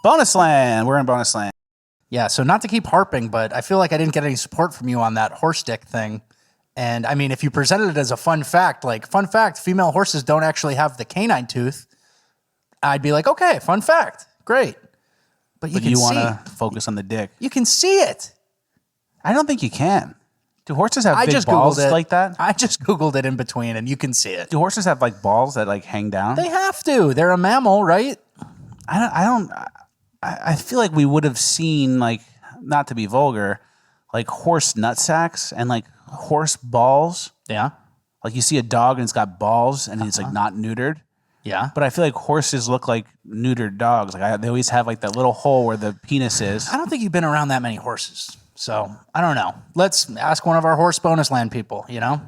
Bonus land. We're in bonus land. Yeah, so not to keep harping, but I feel like I didn't get any support from you on that horse dick thing. And I mean, if you presented it as a fun fact, female horses don't actually have the canine tooth, I'd be like, okay, fun fact, great. But You want to focus on the dick. You can see it. I don't think you can. Do horses have big just balls Googled it. like that? I just Googled it in between, and you can see it. Do horses have like balls that like hang down? They have to. They're a mammal, right? I feel like we would have seen, like, not to be vulgar, like horse nutsacks and like horse balls. Yeah. Like you see a dog and it's got balls and it's like not neutered. Yeah. But I feel like horses look like neutered dogs. Like they always have like that little hole where the penis is. I don't think you've been around that many horses. So I don't know. Let's ask one of our horse bonus land people, you know?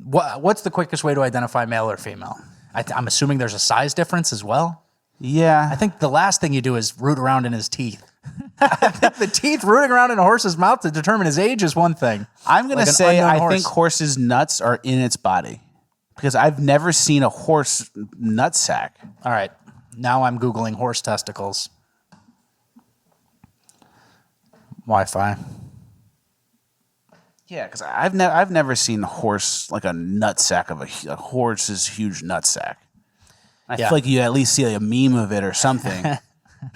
What's the quickest way to identify male or female? I'm assuming there's a size difference as well. Yeah. I think the last thing you do is root around in his teeth. I think the teeth rooting around in a horse's mouth to determine his age is one thing. I'm going Like to an say unknown I horse. think horses' nuts are in its body because I've never seen a horse nutsack. All right. Now I'm Googling horse testicles. Wi-Fi. Yeah, because I've never seen a horse like a nutsack of a horse's huge nutsack. I Yeah. feel like you at least see like a meme of it or something. I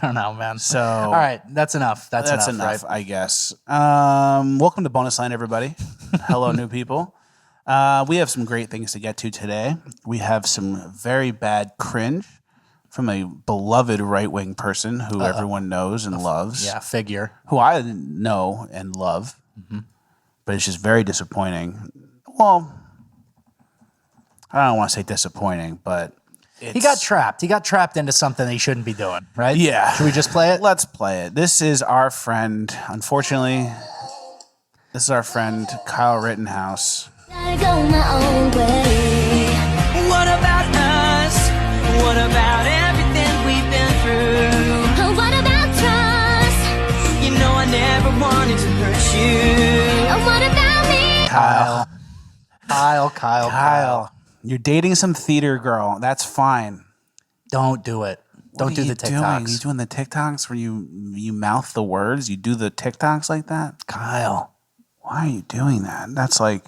don't know, man. So all right, that's enough. That's enough, right? I guess. Welcome to Bonus Line, everybody. Hello, new people. We have some great things to get to today. We have some very bad cringe from a beloved right-wing person who everyone knows and loves. Yeah, figure. Who I know and love. Mm-hmm. But it's just very disappointing. Well, I don't want to say disappointing, but He got trapped. He got trapped into something that he shouldn't be doing, right? Yeah. Should we just play it? Let's play it. This is our friend, unfortunately, this is our friend Kyle Rittenhouse. I go my own way. What about us? What about everything we've been through? Oh, what about trust? You know I never wanted to hurt you. Oh, what about me? Kyle. You're dating some theater girl. That's fine. Don't do it. Don't do the TikToks. You doing the TikToks where you mouth the words? You do the TikToks like that? Kyle. Why are you doing that? That's like,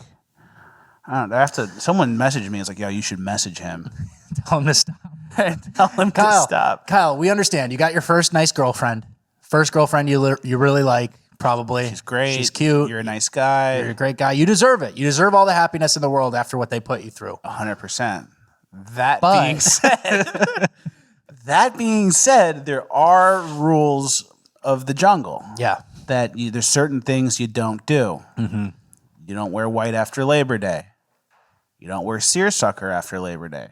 I don't know. Someone messaged me. It's like, yo, you should message him. Tell him to stop. Tell him to stop. Kyle, we understand. You got your first nice girlfriend. First girlfriend you really like, probably. She's great. She's cute. You're a nice guy. You're a great guy. You deserve it. You deserve all the happiness in the world after what they put you through. 100%. That being said, there are rules of the jungle. Yeah. That there's certain things you don't do. Mm-hmm. You don't wear white after Labor Day. You don't wear seersucker after Labor Day.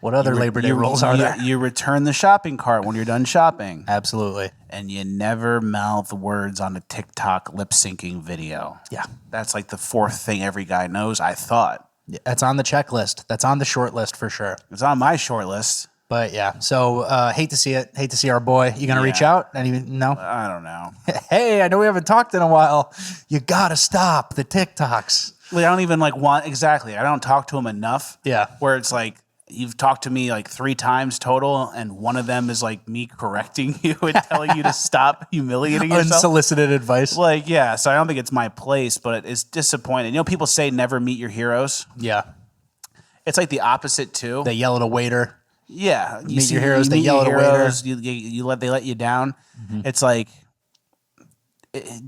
What other Labor Day rules are there? You return the shopping cart when you're done shopping. Absolutely. And you never mouth words on a TikTok lip syncing video. Yeah. That's like the fourth thing every guy knows, I thought. That's on the checklist. That's on the short list for sure. It's on my short list. But yeah, so hate to see it. Hate to see our boy. You gonna reach out? No? I don't know. Hey, I know we haven't talked in a while. You gotta stop the TikToks. Like, I don't even want exactly. I don't talk to him enough. Yeah. Where it's like you've talked to me like 3 times total, and one of them is like me correcting you and telling you to stop humiliating yourself. Unsolicited advice. Like, yeah. So I don't think it's my place, but it's disappointing. You know, people say never meet your heroes. Yeah. It's like the opposite too. They yell at a waiter. Yeah, Meet your heroes, they yell at a waiter. They let you down. Mm-hmm. It's like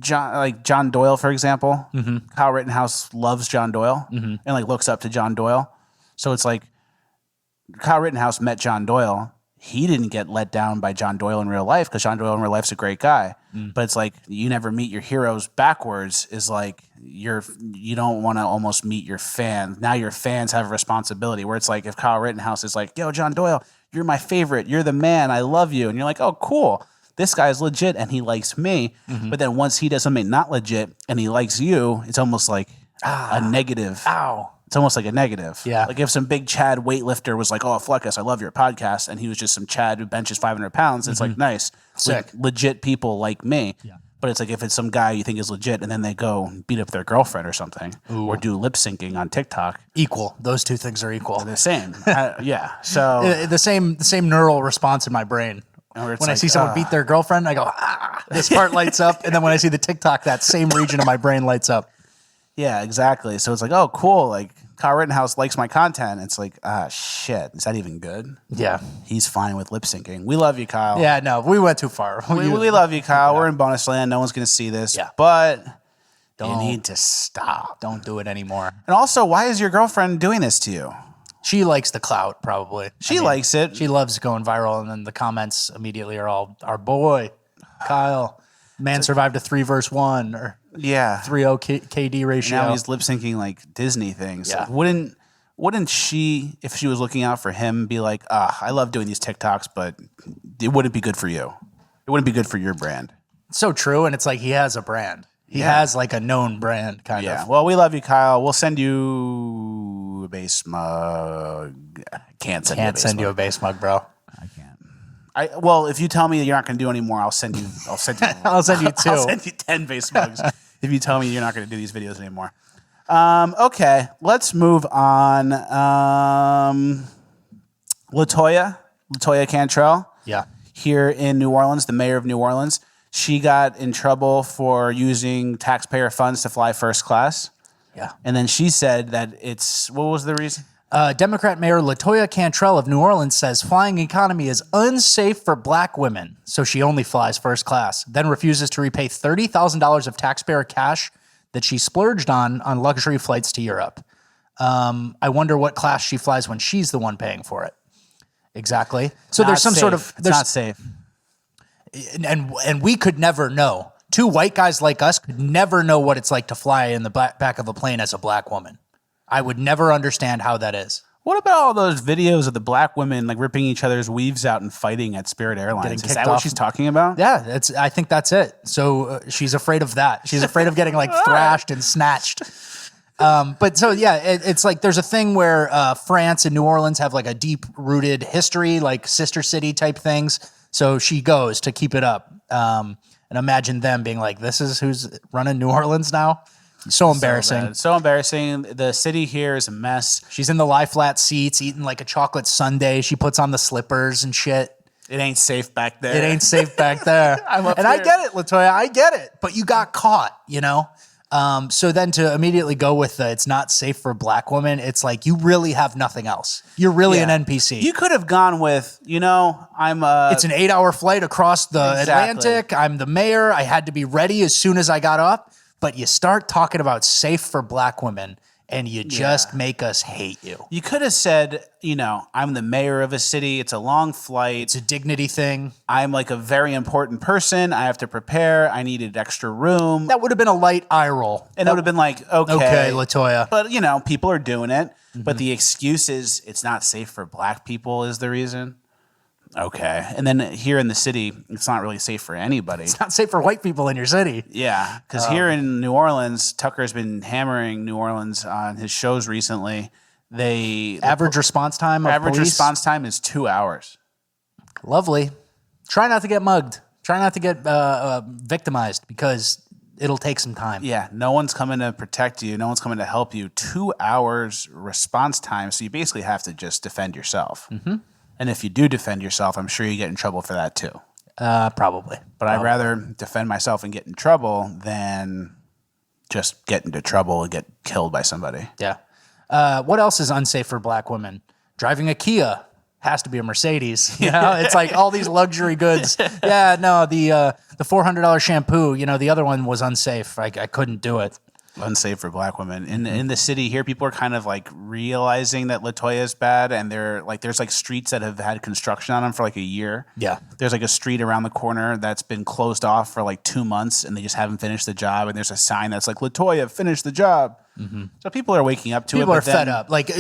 John Doyle, for example. Mm-hmm. Kyle Rittenhouse loves John Doyle and like looks up to John Doyle. So it's like Kyle Rittenhouse met John Doyle. He didn't get let down by John Doyle in real life because John Doyle in real life's a great guy. But it's like you never meet your heroes backwards is like you don't want to almost meet your fans. Now your fans have a responsibility where it's like if Kyle Rittenhouse is like, yo, John Doyle, you're my favorite. You're the man. I love you. And you're like, oh, cool. This guy's legit and he likes me. But then once he does something not legit and he likes you, it's almost like a negative. Ow. It's almost like a negative. Yeah. Like if some big Chad weightlifter was like, oh, Fleckus, I love your podcast. And he was just some Chad who benches 500 pounds. It's like, nice. Sick. Legit people like me. Yeah. But it's like if it's some guy you think is legit and then they go and beat up their girlfriend or something or do lip syncing on TikTok. Equal. Those two things are equal. They're the same. Yeah. So The same neural response in my brain. where it's When I like, see someone beat their girlfriend, I go, ah, this part lights up. And then when I see the TikTok, that same region of my brain lights up. yeah, exactly. So it's like, oh, cool. Like Kyle Rittenhouse likes my content. It's like, shit. Is that even good? Yeah. He's fine with lip syncing. We love you, Kyle. Yeah, no, we went too far. We love you, Kyle. We're in bonus land. No one's going to see this. Yeah. But you Don't. need to stop. Don't do it anymore. And also, why is your girlfriend doing this to you? She likes the clout, probably. She likes it. She loves going viral, and then the comments immediately are all, our boy, Kyle. Man survived a 3-1 or Yeah. 3-0 KD ratio. Now he's lip syncing like Disney things. Yeah. Like, wouldn't she, if she was looking out for him, be like, I love doing these TikToks, but it wouldn't be good for you. It wouldn't be good for your brand. So true, and it's like he has a brand. He Yeah. has like a known brand, kind Yeah. of. Well, we love you, Kyle. We'll send you a base mug. Can't send you a Can't base send you a mug. base mug, bro. I can't. Well, if you tell me you're not going to do any more, I'll send you. I'll send you 2. I'll send you 10 base mugs if you tell me you're not going to do these videos anymore. Okay, let's move on. Latoya Cantrell Yeah. here in New Orleans, the mayor of New Orleans. She got in trouble for using taxpayer funds to fly first class. Yeah. And then she said that what was the reason? Democrat Mayor Latoya Cantrell of New Orleans says flying economy is unsafe for black women, so she only flies first class, then refuses to repay $30,000 of taxpayer cash that she splurged on luxury flights to Europe. I wonder what class she flies when she's the one paying for it. Exactly. So there's some sort of... It's not safe. And we could never know. 2 white guys like us could never know what it's like to fly in the back of a plane as a black woman. I would never understand how that is. What about all those videos of the black women like ripping each other's weaves out and fighting at Spirit Airlines? Getting Is kicked that what off. she's talking about? Yeah, I think that's it. So she's afraid of that. She's afraid of getting like thrashed and snatched. But so, yeah, it's like there's a thing where France and New Orleans have like a deep rooted history, like sister city type things. So she goes to keep it up. And imagine them being like, this is who's running New Orleans now. So embarrassing. Bad. So embarrassing. The city here is a mess. She's in the lie flat seats eating like a chocolate sundae. She puts on the slippers and shit. It ain't safe back there. It ain't safe back there. I'm up and I here. get it, Latoya. I get it. But you got caught, you know? So then to immediately go with the it's not safe for black women, it's like you really have nothing else. You're really Yeah. an NPC. You could have gone with, I'm It's an 8-hour flight across the Exactly. Atlantic. I'm the mayor. I had to be ready as soon as I got up. But you start talking about safe for black women and you just make us hate you. You could have said, I'm the mayor of a city. It's a long flight. It's a dignity thing. I'm like a very important person. I have to prepare. I needed extra room. That would have been a light eye roll. And it would have been like, okay. Okay, Latoya. But, people are doing it. But the excuse is it's not safe for black people is the reason. Okay. And then here in the city, it's not really safe for anybody. It's not safe for white people in your city. Yeah. Because here in New Orleans, Tucker's been hammering New Orleans on his shows recently. Average response time of average police? response time is 2 hours. Lovely. Try not to get mugged. Try not to get victimized because it'll take some time. Yeah, no one's coming to protect you. No one's coming to help you. 2 hours response time. So you basically have to just defend yourself. Mm-hmm. And if you do defend yourself, I'm sure you get in trouble for that too. Probably. But I'd rather defend myself and get in trouble than just get into trouble and get killed by somebody. Yeah. What else is unsafe for black women? Driving a Kia has to be a Mercedes. You know, it's like all these luxury goods. Yeah, no, the $400 shampoo. The other one was unsafe. I couldn't do it. Unsafe for black women in the city here. People are kind of like realizing that Latoya is bad, and they're like, there's like streets that have had construction on them for like a year. Yeah. There's like a street around the corner that's been closed off for like 2 months, and they just haven't finished the job. And there's a sign that's like, Latoya, finish the job. Mm-hmm. So people are waking up to it. People are but then- fed up. Like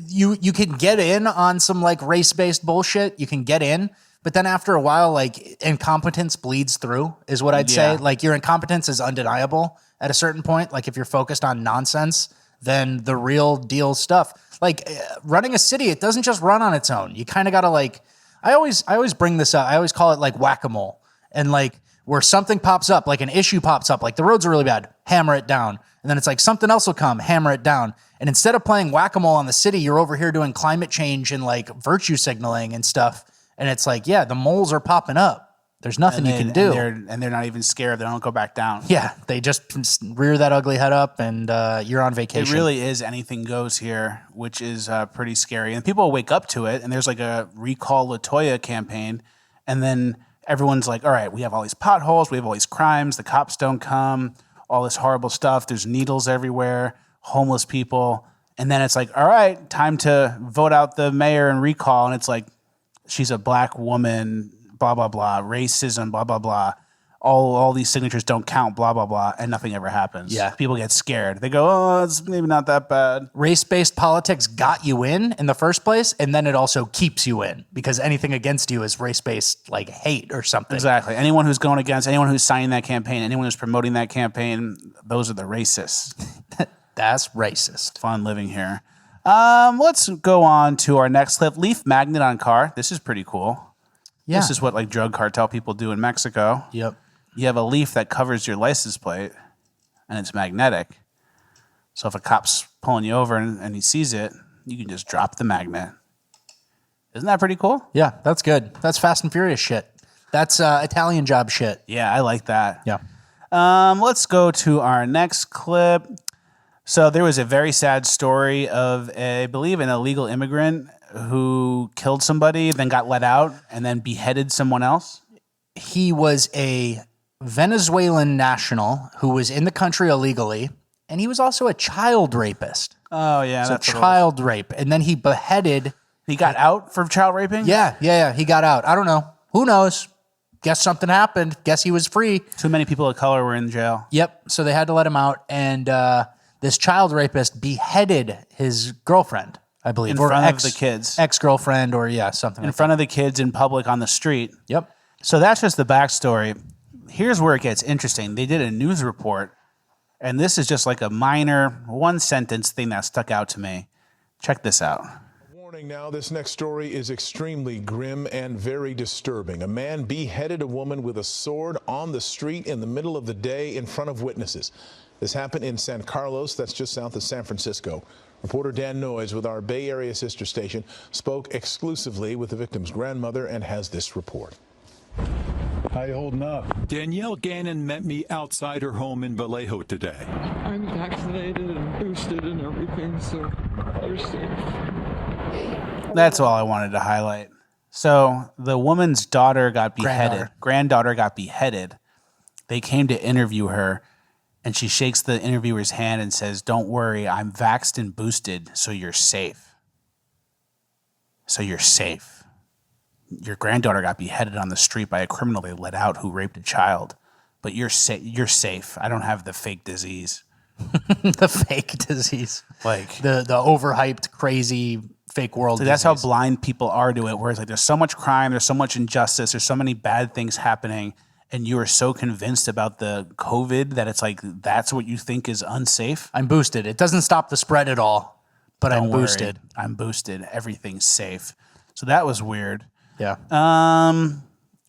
you can get in on some like race-based bullshit. You can get in. But then after a while, like incompetence bleeds through is what I'd say. Yeah. Like your incompetence is undeniable at a certain point. Like if you're focused on nonsense, then the real deal stuff, like running a city, it doesn't just run on its own. You kind of got to like, I always bring this up. I always call it like whack-a-mole. And like where something pops up, like an issue pops up, like the roads are really bad, hammer it down. And then it's like something else will come, hammer it down. And instead of playing whack-a-mole on the city, you're over here doing climate change and like virtue signaling and stuff. And it's like, yeah, the moles are popping up. There's nothing you can do. And they're not even scared. They don't go back down. Yeah, they just rear that ugly head up, and you're on It vacation. really is anything goes here, which is pretty scary. And people wake up to it, and there's like a Recall LaToya campaign, and then everyone's like, all right, we have all these potholes, we have all these crimes, the cops don't come, all this horrible stuff, there's needles everywhere, homeless people. And then it's like, all right, time to vote out the mayor and recall. And it's like, she's a black woman, blah, blah, blah, racism, blah, blah, blah. All these signatures don't count, blah, blah, blah, and nothing ever happens. Yeah. People get scared. They go, oh, it's maybe not that bad. Race-based politics got you in the first place, and then it also keeps you in because anything against you is race-based, like hate or something. Exactly. Anyone who's going against, anyone who's signing that campaign, anyone who's promoting that campaign, those are the racists. That's racist. Fun living here. Let's go on to our next clip. Leaf magnet on car. This is pretty cool. Yeah. This is what like drug cartel people do in Mexico. Yep. You have a leaf that covers your license plate, and it's magnetic. So if a cop's pulling you over and he sees it, you can just drop the magnet. Isn't that pretty cool? Yeah, that's good. That's Fast and Furious shit. That's Italian job shit. Yeah, I like that. Yeah. Let's go to our next clip. So there was a very sad story of, I believe, an illegal immigrant who killed somebody, then got let out, and then beheaded someone else. He was a Venezuelan national who was in the country illegally, and he was also a child rapist. Oh, yeah. So That's what it was. child rape. And then he beheaded. He got out for child raping? Yeah. He got out. I don't know. Who knows? Guess something happened. Guess he was free. Too many people of color were in jail. Yep. So they had to let him out. And this child rapist beheaded his girlfriend, I believe. In or front of the kids. Ex-girlfriend or, something In like front of the kids in public on the street. that. Yep. So that's just the backstory. Here's where it gets interesting. They did a news report, and this is just like a minor one-sentence thing that stuck out to me. Check this out. Warning now, this next story is extremely grim and very disturbing. A man beheaded a woman with a sword on the street in the middle of the day in front of witnesses. This happened in San Carlos, that's just south of San Francisco. Reporter Dan Noyes with our Bay Area sister station spoke exclusively with the victim's grandmother and has this report. How you holding up? Danielle Gannon met me outside her home in Vallejo today. I'm vaccinated and boosted and everything, so you're safe. That's all I wanted to highlight. So the woman's daughter got beheaded. Granddaughter got beheaded. They came to interview her, and she shakes the interviewer's hand and says, "Don't worry, I'm vaxxed and boosted, so you're safe. So you're safe. Your granddaughter got beheaded on the street by a criminal they let out who raped a child, but you're safe. I don't have the fake disease." The fake disease. Like The overhyped, crazy fake world that's how disease. blind people are to it. Where it's like there's so much crime, there's so much injustice, there's so many bad things happening, and you are so convinced about the COVID that it's like that's what you think is unsafe. I'm boosted. It doesn't stop the spread at all, but I'm Don't worry. boosted. I'm boosted. Everything's safe. So that was weird. Yeah.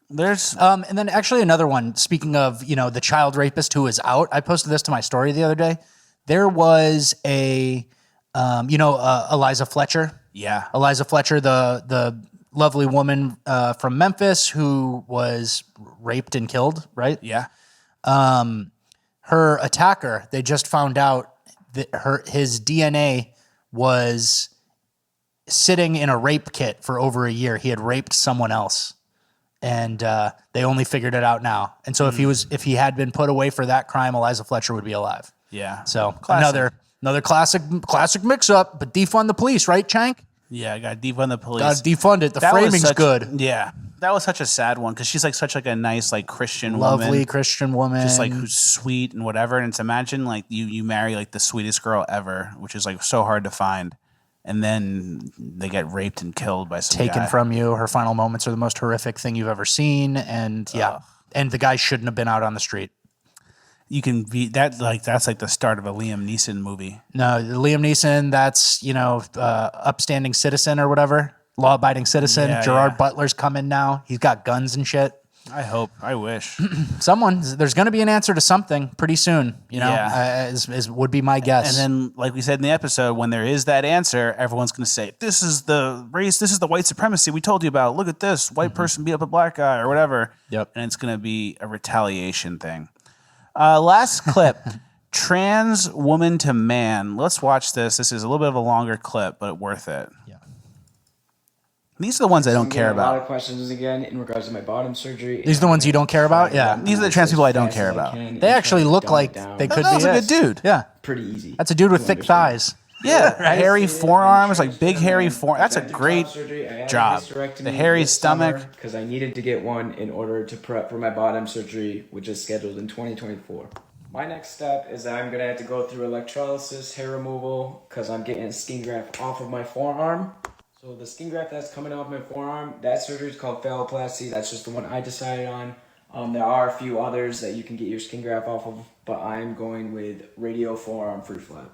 There's And then actually another one, speaking of, the child rapist who is out, I posted this to my story the other day. There was Eliza Fletcher. yeah. Eliza Fletcher, the lovely woman from Memphis who was raped and killed, right? Yeah. Her attacker, they just found out that his DNA was sitting in a rape kit for over a year. He had raped someone else, and they only figured it out now. And so if he had been put away for that crime, Eliza Fletcher would be alive. Yeah. So Classic. another classic mix up, but defund the police, right, Chank? Yeah, I got defund the police. Got to defund it. The That was framing's good. Yeah. That was such a sad one because she's like such like a nice like Christian Lovely woman. Christian woman. Just like who's sweet and whatever. And it's imagine like you marry like the sweetest girl ever, which is like so hard to find. And then they get raped and killed by some taken guy. from you. Her final moments are the most horrific thing you've ever seen. And and the guy shouldn't have been out on the street. You can be that's like the start of a Liam Neeson movie. No, Liam Neeson, that's, upstanding citizen or whatever, law-abiding citizen. Yeah, Gerard yeah. Butler's coming now. He's got guns and shit. I hope. I wish. There's going to be an answer to something pretty soon, you know, Yeah. would be my guess. And then, like we said in the episode, when there is that answer, everyone's going to say, "This is the race. This is the white supremacy we told you about. Look at this white person beat up a black guy or whatever." Yep. And it's going to be a retaliation thing. Last clip: trans woman to man. Let's watch this. This is a little bit of a longer clip, but worth it. Yeah. These are the ones I don't I'm care getting a lot about. of questions again in regards to my bottom surgery. These are the ones you don't care about? Yeah. These are the trans people I don't care about. They actually look like they could That's be a it. good dude. Yeah. Pretty easy. That's a dude with to thick understand. thighs. Yeah, hairy forearms, like big hairy forearms. That's a great job. The hairy stomach. Because I needed to get one in order to prep for my bottom surgery, which is scheduled in 2024. My next step is that I'm going to have to go through electrolysis, hair removal, because I'm getting a skin graft off of my forearm. So the skin graft that's coming off my forearm, that surgery is called phalloplasty. That's just the one I decided on. There are a few others that you can get your skin graft off of, but I'm going with radial forearm free flap,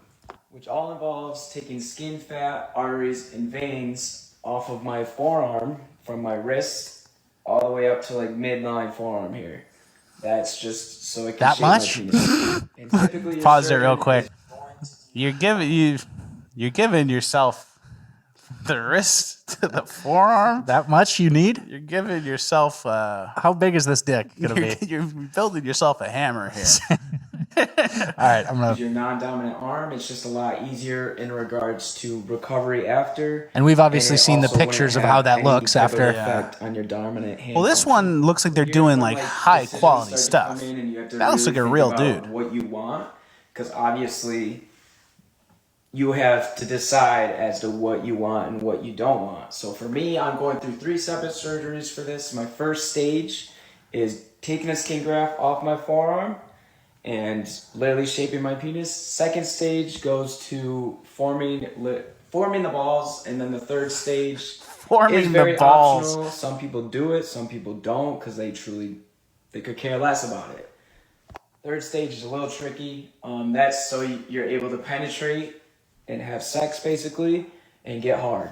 which all involves taking skin, fat, arteries, and veins off of my forearm from my wrist all the way up to like midline forearm here. That's just so it can That shape my much? penis. And typically your Pause it real surgeon quick. is going to- You're giving yourself the wrist to the forearm. That much you need? You're giving yourself. How big is this dick going to be? You're building yourself a hammer here. All right, I'm going to. your non-dominant arm, it's just a lot easier in regards to recovery after. And we've obviously it seen the also wouldn't pictures of have how that any looks type of after. effect on your dominant hand Well, this function. one looks like they're Here's doing when, like decisions high quality start to stuff. come in and you have to That looks like a think real about dude. What you want, because obviously you have to decide as to what you want and what you don't want. So for me, I'm going through 3 separate surgeries for this. My first stage is taking a skin graft off my forearm and literally shaping my penis. Second stage goes to forming the balls, and then the third stage is Forming very the balls. optional. Some people do it, some people don't, because they could care less about it. Third stage is a little tricky. That's so you're able to penetrate and have sex basically and get hard.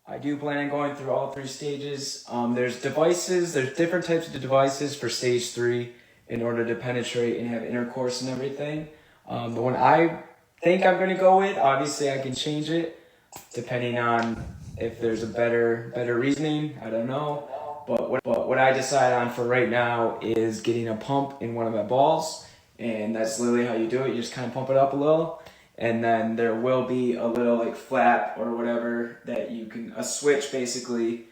I do plan on going through all 3 stages. There's different types of devices for stage 3 in order to penetrate and have intercourse and everything. The one I think I'm going to go with, obviously I can change it depending on if there's a better reasoning. I don't know. But what I decide on for right now is getting a pump in one of my balls. And that's literally how you do it. You just kind of pump it up a little. And then there will be a little like flap or whatever that you can, a switch basically,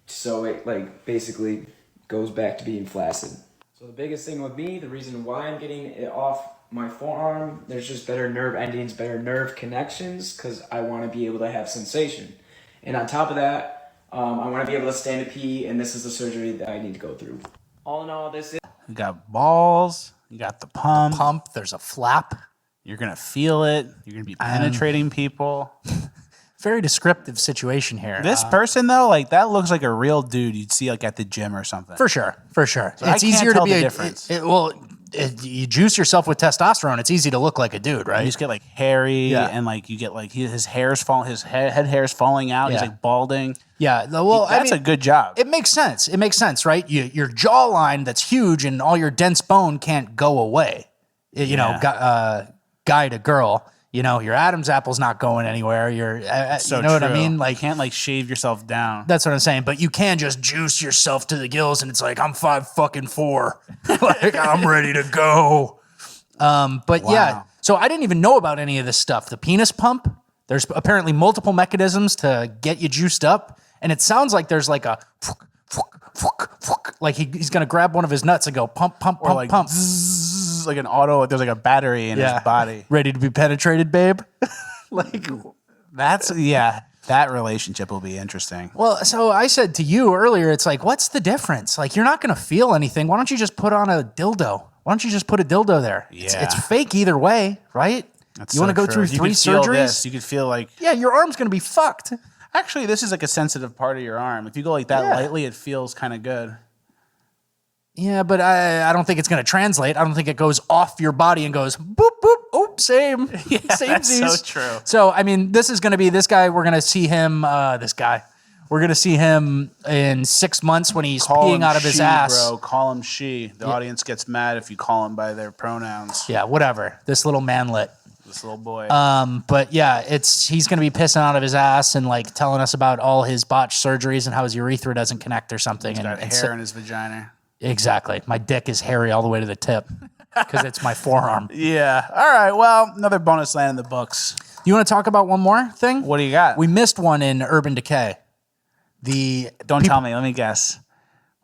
so it like basically goes back to being flaccid. So the biggest thing with me, the reason why I'm getting it off my forearm, there's just better nerve endings, better nerve connections, because I want to be able to have sensation. And on top of that, I want to be able to stand and pee, and this is the surgery that I need to go through. All in all, this is... You got balls. You got the pump. There's a flap. You're gonna feel it. You're gonna be penetrating people. Very descriptive situation here. This person though, like that looks like a real dude you'd see like at the gym or something. For sure. I It's can't easier to tell be the a difference. you juice yourself with testosterone. It's easy to look like a dude, You right? just get like hairy Yeah. and like you get like his hair's falling, his head hair's falling out. He's Yeah. like balding. Yeah. Well, That's a good job. It makes sense. It makes sense, right? Your jawline that's huge and all your dense bone can't go away. You know, guy to girl. You know, your Adam's apple's not going anywhere. You know what I mean? You Like, can't like shave yourself down. that's what I'm saying. But you can just juice yourself to the gills, and it's like I'm 5'4", like I'm ready to go. But yeah, so I didn't even know about any of this stuff. The penis pump. There's apparently multiple mechanisms to get you juiced up, and it sounds like there's like a like he's gonna grab one of his nuts and go pump, pump, Or pump, like pump. zzz, like an auto. There's like a battery in his body. Ready to be penetrated, babe. Like, That relationship will be interesting. well, so I said to you earlier, it's like, what's the difference? Like, you're not going to feel anything. Why don't you just put on a dildo? Why don't you just put a dildo there? Yeah. It's fake either way, right? That's you want to so go true. through You 3 could feel surgeries? this. You could feel like Yeah, your arm's going to be fucked. actually this is like a sensitive part of your arm. If you go like that Yeah. lightly, it feels kind of good. Yeah, but I don't think it's going to translate. I don't think it goes off your body and goes boop, boop. Oh, same. That's so true. So, I mean, this is going to be this guy. We're going to see him, this guy. We're gonna see him in 6 months when he's Call peeing him out of his she, ass. bro. Call him she. The audience gets mad if you call him by their pronouns. Yeah, whatever. This little manlet. This little boy. But yeah, he's gonna be pissing out of his ass and like telling us about all his botched surgeries and how his urethra doesn't connect or something. He's got and hair in his vagina. Exactly. My dick is hairy all the way to the tip because it's my forearm. Yeah. All right. Well, another bonus land in the books. You want to talk about one more thing? What do you got? We missed one in Urban Decay. Don't tell me. Let me guess.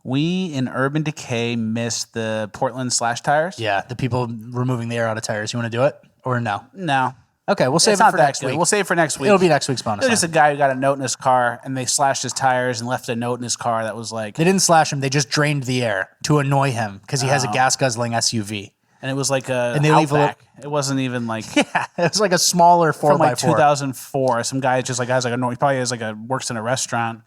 We in Urban Decay missed the Portland slash tires. Yeah, the people removing the air out of tires. You want to do it or no? No. Okay, we'll save It's it not for that next good. week. We'll save it for next week. It'll be next week's bonus. It was just a guy who got a note in his car, and they slashed his tires and left a note in his car that was like, They didn't slash him. They just drained the air to annoy him because he Oh. has a gas guzzling SUV. and it was like a And they leave a Outback. It wasn't even like Yeah, it was like a smaller from like 4x4. 2004. Some guy just like has like he probably has like works in a restaurant.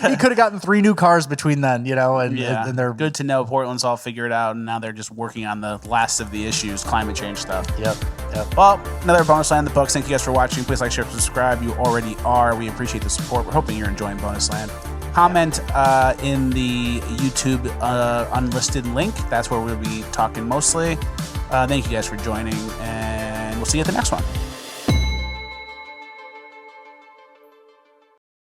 He could have gotten 3 new cars between then, and Yeah, and they're good to know. Portland's all figured out, and now they're just working on the last of the issues, climate change stuff. Yep. Well, another bonus land in the books. Thank you guys for watching. Please like, share, subscribe. You already are. We appreciate the support. We're hoping you're enjoying bonus land. Comment in the YouTube unlisted link. That's where we'll be talking mostly. Thank you guys for joining, and we'll see you at the next one.